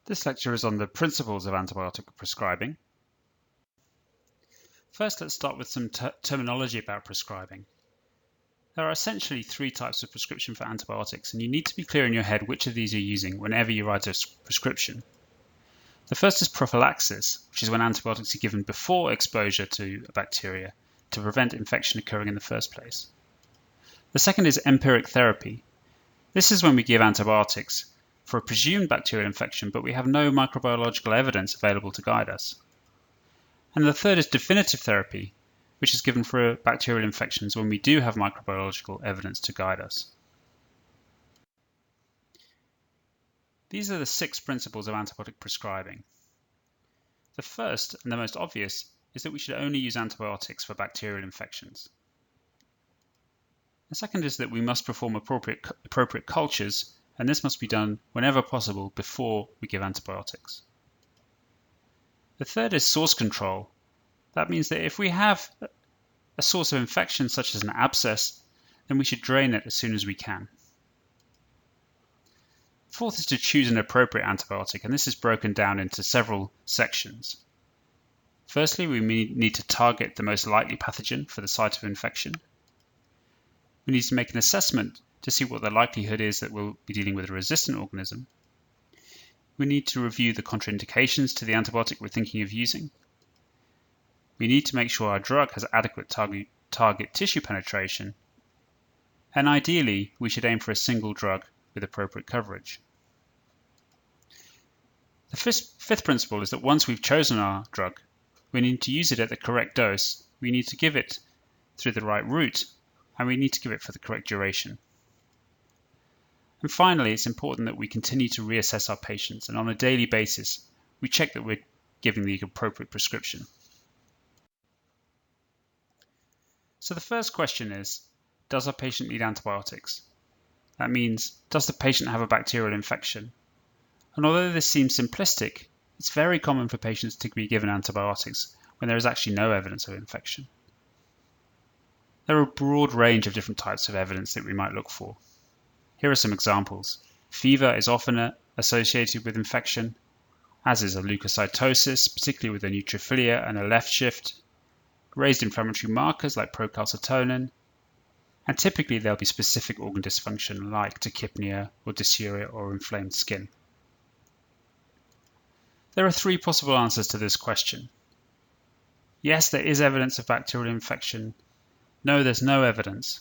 This lecture is on the principles of antibiotic prescribing. First, let's start with some terminology about prescribing. There are essentially three types of prescription for antibiotics, and you need to be clear in your head which of these you're using whenever you write a prescription. The first is prophylaxis, which is when antibiotics are given before exposure to a bacteria to prevent infection occurring in the first place. The second is empiric therapy. This is when we give antibiotics for a presumed bacterial infection, but we have no microbiological evidence available to guide us. And the third is definitive therapy, which is given for bacterial infections when we do have microbiological evidence to guide us. These are the 6 principles of antibiotic prescribing. The first, and the most obvious, is that we should only use antibiotics for bacterial infections. The second is that we must perform appropriate cultures, and this must be done whenever possible before we give antibiotics. The third is source control. That means that if we have a source of infection, such as an abscess, then we should drain it as soon as we can. Fourth is to choose an appropriate antibiotic, and this is broken down into several sections. Firstly, we need to target the most likely pathogen for the site of infection. We need to make an assessment to see what the likelihood is that we'll be dealing with a resistant organism. We need to review the contraindications to the antibiotic we're thinking of using. We need to make sure our drug has adequate target tissue penetration. And ideally, we should aim for a single drug with appropriate coverage. The fifth principle is that once we've chosen our drug, we need to use it at the correct dose, we need to give it through the right route, and we need to give it for the correct duration. And finally, it's important that we continue to reassess our patients, and on a daily basis, we check that we're giving the appropriate prescription. So the first question is, does our patient need antibiotics? That means, does the patient have a bacterial infection? And although this seems simplistic, it's very common for patients to be given antibiotics when there is actually no evidence of infection. There are a broad range of different types of evidence that we might look for. Here are some examples. Fever is often associated with infection, as is a leukocytosis, particularly with a neutrophilia and a left shift, raised inflammatory markers like procalcitonin, and typically there'll be specific organ dysfunction like tachypnea or dysuria or inflamed skin. There are 3 possible answers to this question. Yes, there is evidence of bacterial infection. No, there's no evidence.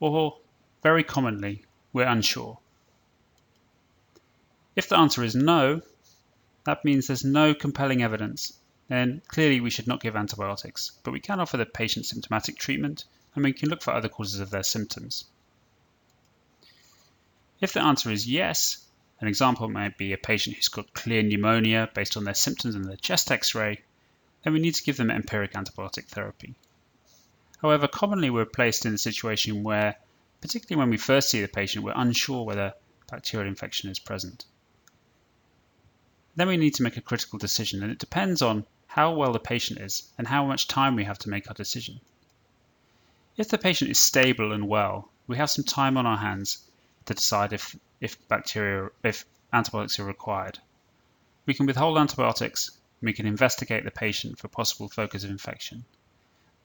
Or, very commonly, we're unsure. If the answer is no, that means there's no compelling evidence. Then clearly we should not give antibiotics, but we can offer the patient symptomatic treatment and we can look for other causes of their symptoms. If the answer is yes, an example might be a patient who's got clear pneumonia based on their symptoms in their chest x-ray, then we need to give them empiric antibiotic therapy. However, commonly we're placed in a situation where, particularly when we first see the patient, we're unsure whether bacterial infection is present. Then we need to make a critical decision, and it depends on how well the patient is and how much time we have to make our decision. If the patient is stable and well, we have some time on our hands to decide if antibiotics are required. We can withhold antibiotics, and we can investigate the patient for possible focus of infection.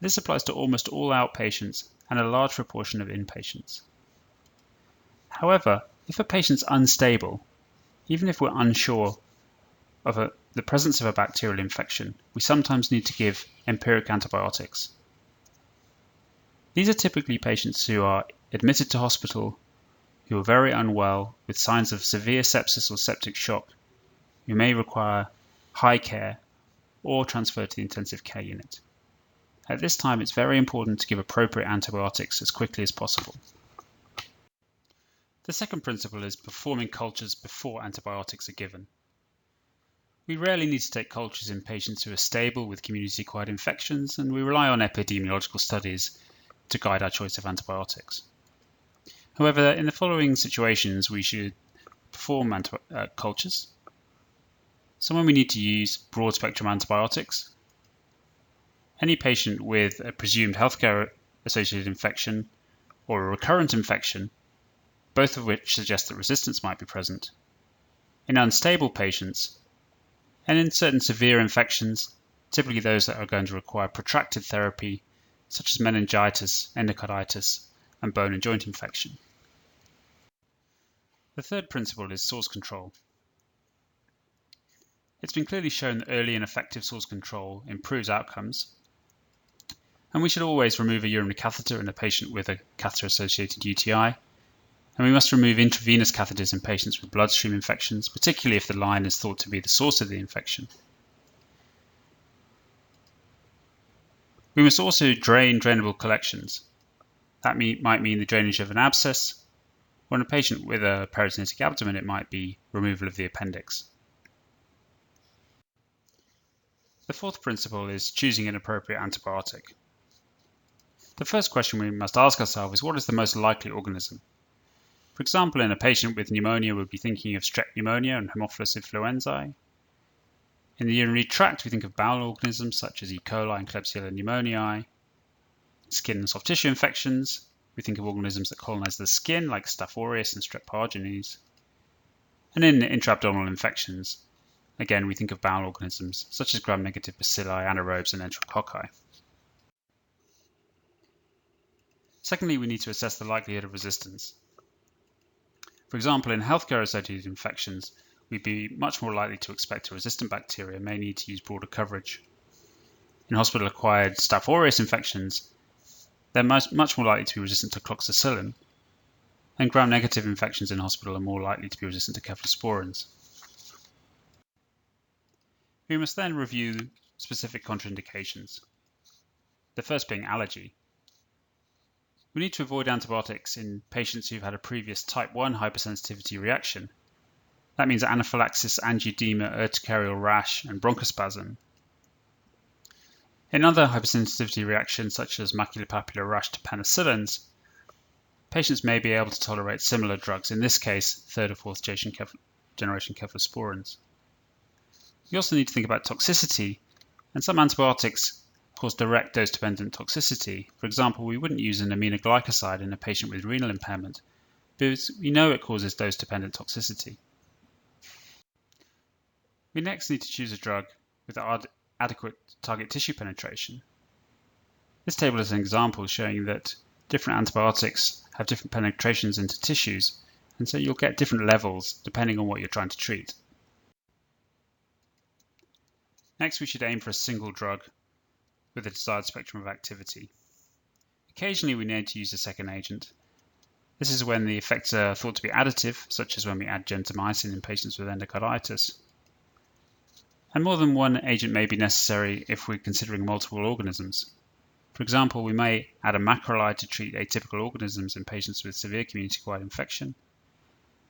This applies to almost all outpatients and a large proportion of inpatients. However, if a patient's unstable, even if we're unsure of the presence of a bacterial infection, we sometimes need to give empiric antibiotics. These are typically patients who are admitted to hospital, who are very unwell with signs of severe sepsis or septic shock, who may require high care or transfer to the intensive care unit. At this time, it's very important to give appropriate antibiotics as quickly as possible. The second principle is performing cultures before antibiotics are given. We rarely need to take cultures in patients who are stable with community-acquired infections, and we rely on epidemiological studies to guide our choice of antibiotics. However, in the following situations, we should perform cultures. So when we need to use broad-spectrum antibiotics, any patient with a presumed healthcare-associated infection or a recurrent infection, both of which suggest that resistance might be present, in unstable patients, and in certain severe infections, typically those that are going to require protracted therapy, such as meningitis, endocarditis, and bone and joint infection. The third principle is source control. It's been clearly shown that early and effective source control improves outcomes, and we should always remove a urinary catheter in a patient with a catheter-associated UTI, and we must remove intravenous catheters in patients with bloodstream infections, particularly if the line is thought to be the source of the infection. We must also drain drainable collections. That might mean the drainage of an abscess, or in a patient with a peritonitic abdomen, it might be removal of the appendix. The fourth principle is choosing an appropriate antibiotic. The first question we must ask ourselves is, what is the most likely organism? For example, in a patient with pneumonia, we'll be thinking of strep pneumonia and Haemophilus influenzae. In the urinary tract, we think of bowel organisms such as E. coli and Klebsiella pneumoniae. Skin and soft tissue infections, we think of organisms that colonize the skin like Staph aureus and Strep pyogenes. And in intra-abdominal infections, again, we think of bowel organisms such as gram-negative bacilli, anaerobes, and enterococci. Secondly, we need to assess the likelihood of resistance. For example, in healthcare-associated infections, we'd be much more likely to expect a resistant bacteria and may need to use broader coverage. In hospital-acquired Staph aureus infections, they're much more likely to be resistant to cloxacillin, and gram-negative infections in hospital are more likely to be resistant to cephalosporins. We must then review specific contraindications, the first being allergy. We need to avoid antibiotics in patients who've had a previous type 1 hypersensitivity reaction. That means anaphylaxis, angioedema, urticarial rash, and bronchospasm. In other hypersensitivity reactions, such as maculopapular rash to penicillins, patients may be able to tolerate similar drugs, in this case, third or fourth generation cephalosporins. We also need to think about toxicity, and some antibiotics cause direct dose-dependent toxicity. For example, we wouldn't use an aminoglycoside in a patient with renal impairment, because we know it causes dose-dependent toxicity. We next need to choose a drug with adequate target tissue penetration. This table is an example showing that different antibiotics have different penetrations into tissues, and so you'll get different levels depending on what you're trying to treat. Next, we should aim for a single drug with a desired spectrum of activity. Occasionally, we need to use a second agent. This is when the effects are thought to be additive, such as when we add gentamicin in patients with endocarditis. And more than one agent may be necessary if we're considering multiple organisms. For example, we may add a macrolide to treat atypical organisms in patients with severe community-acquired infection.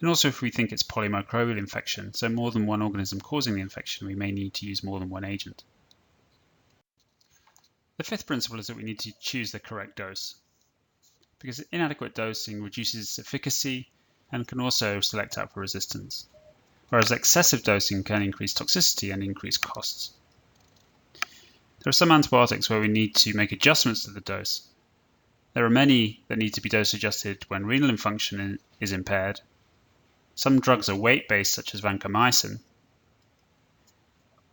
And also if we think it's polymicrobial infection, so more than one organism causing the infection, we may need to use more than one agent. The fifth principle is that we need to choose the correct dose, because inadequate dosing reduces efficacy and can also select out for resistance, whereas excessive dosing can increase toxicity and increase costs. There are some antibiotics where we need to make adjustments to the dose. There are many that need to be dose adjusted when renal function is impaired. Some drugs are weight-based, such as vancomycin.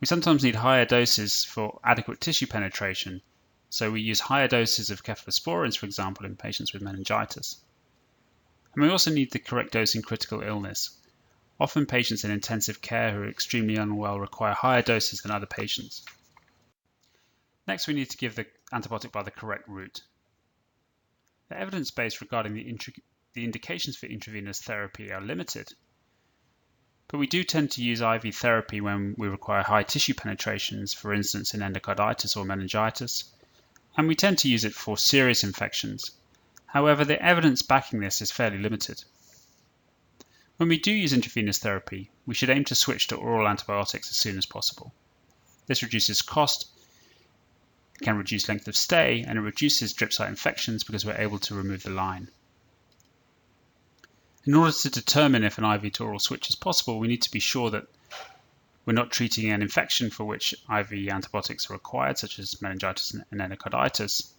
We sometimes need higher doses for adequate tissue penetration, so we use higher doses of cephalosporins, for example, in patients with meningitis. And we also need the correct dose in critical illness. Often patients in intensive care who are extremely unwell require higher doses than other patients. Next, we need to give the antibiotic by the correct route. The evidence base regarding the indications for intravenous therapy are limited, but we do tend to use IV therapy when we require high tissue penetrations, for instance in endocarditis or meningitis, and we tend to use it for serious infections. However, the evidence backing this is fairly limited. When we do use intravenous therapy, we should aim to switch to oral antibiotics as soon as possible. This reduces cost, can reduce length of stay, and it reduces drip site infections because we're able to remove the line. In order to determine if an IV to oral switch is possible, we need to be sure that we're not treating an infection for which IV antibiotics are required, such as meningitis and endocarditis.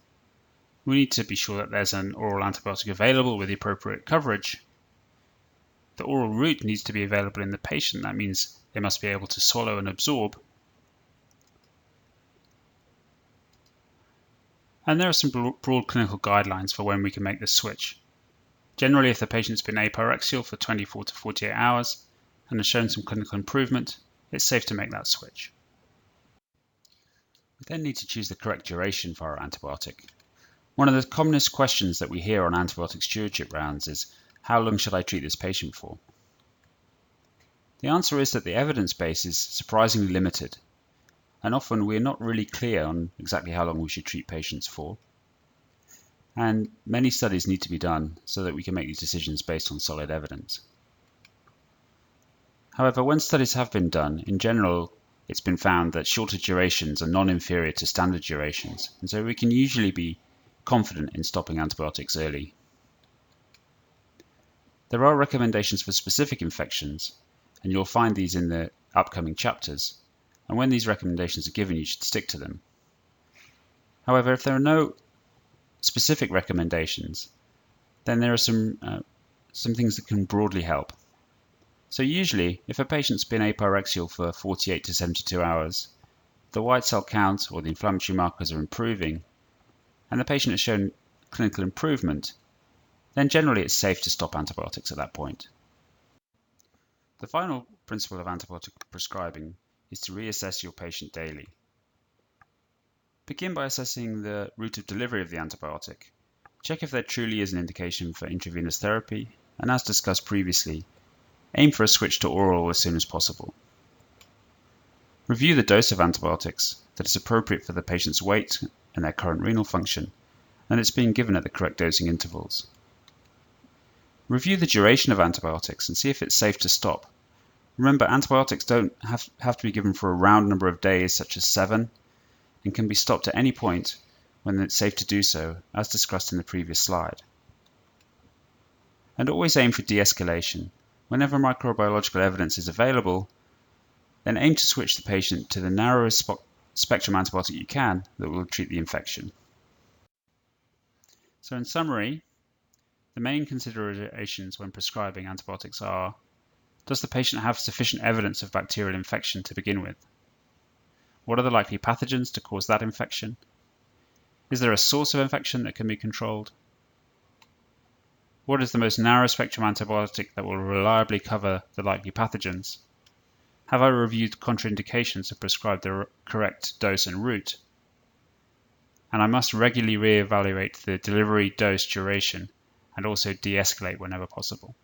We need to be sure that there's an oral antibiotic available with the appropriate coverage. The oral route needs to be available in the patient. That means they must be able to swallow and absorb. And there are some broad clinical guidelines for when we can make this switch. Generally, if the patient's been apyrexial for 24 to 48 hours and has shown some clinical improvement, it's safe to make that switch. We then need to choose the correct duration for our antibiotic. One of the commonest questions that we hear on antibiotic stewardship rounds is, how long should I treat this patient for? The answer is that the evidence base is surprisingly limited, and often we're not really clear on exactly how long we should treat patients for. And many studies need to be done so that we can make these decisions based on solid evidence. However, when studies have been done, in general, it's been found that shorter durations are non-inferior to standard durations, and so we can usually be confident in stopping antibiotics early. There are recommendations for specific infections, and you'll find these in the upcoming chapters, and when these recommendations are given, you should stick to them. However, if there are no specific recommendations, then there are some things that can broadly help. So usually, if a patient's been apyrexial for 48 to 72 hours, the white cell count or the inflammatory markers are improving, and the patient has shown clinical improvement, then generally it's safe to stop antibiotics at that point. The final principle of antibiotic prescribing is to reassess your patient daily. Begin by assessing the route of delivery of the antibiotic. Check if there truly is an indication for intravenous therapy, and as discussed previously, aim for a switch to oral as soon as possible. Review the dose of antibiotics, that is appropriate for the patient's weight and their current renal function, and it's being given at the correct dosing intervals. Review the duration of antibiotics and see if it's safe to stop. Remember, antibiotics don't have to be given for a round number of days, such as 7, and can be stopped at any point when it's safe to do so, as discussed in the previous slide. And always aim for de-escalation. Whenever microbiological evidence is available, then aim to switch the patient to the narrowest spectrum antibiotic you can that will treat the infection. So in summary, the main considerations when prescribing antibiotics are: does the patient have sufficient evidence of bacterial infection to begin with? What are the likely pathogens to cause that infection? Is there a source of infection that can be controlled? What is the most narrow spectrum antibiotic that will reliably cover the likely pathogens? Have I reviewed contraindications to prescribe the correct dose and route? And I must regularly reevaluate the delivery dose duration and also de-escalate whenever possible.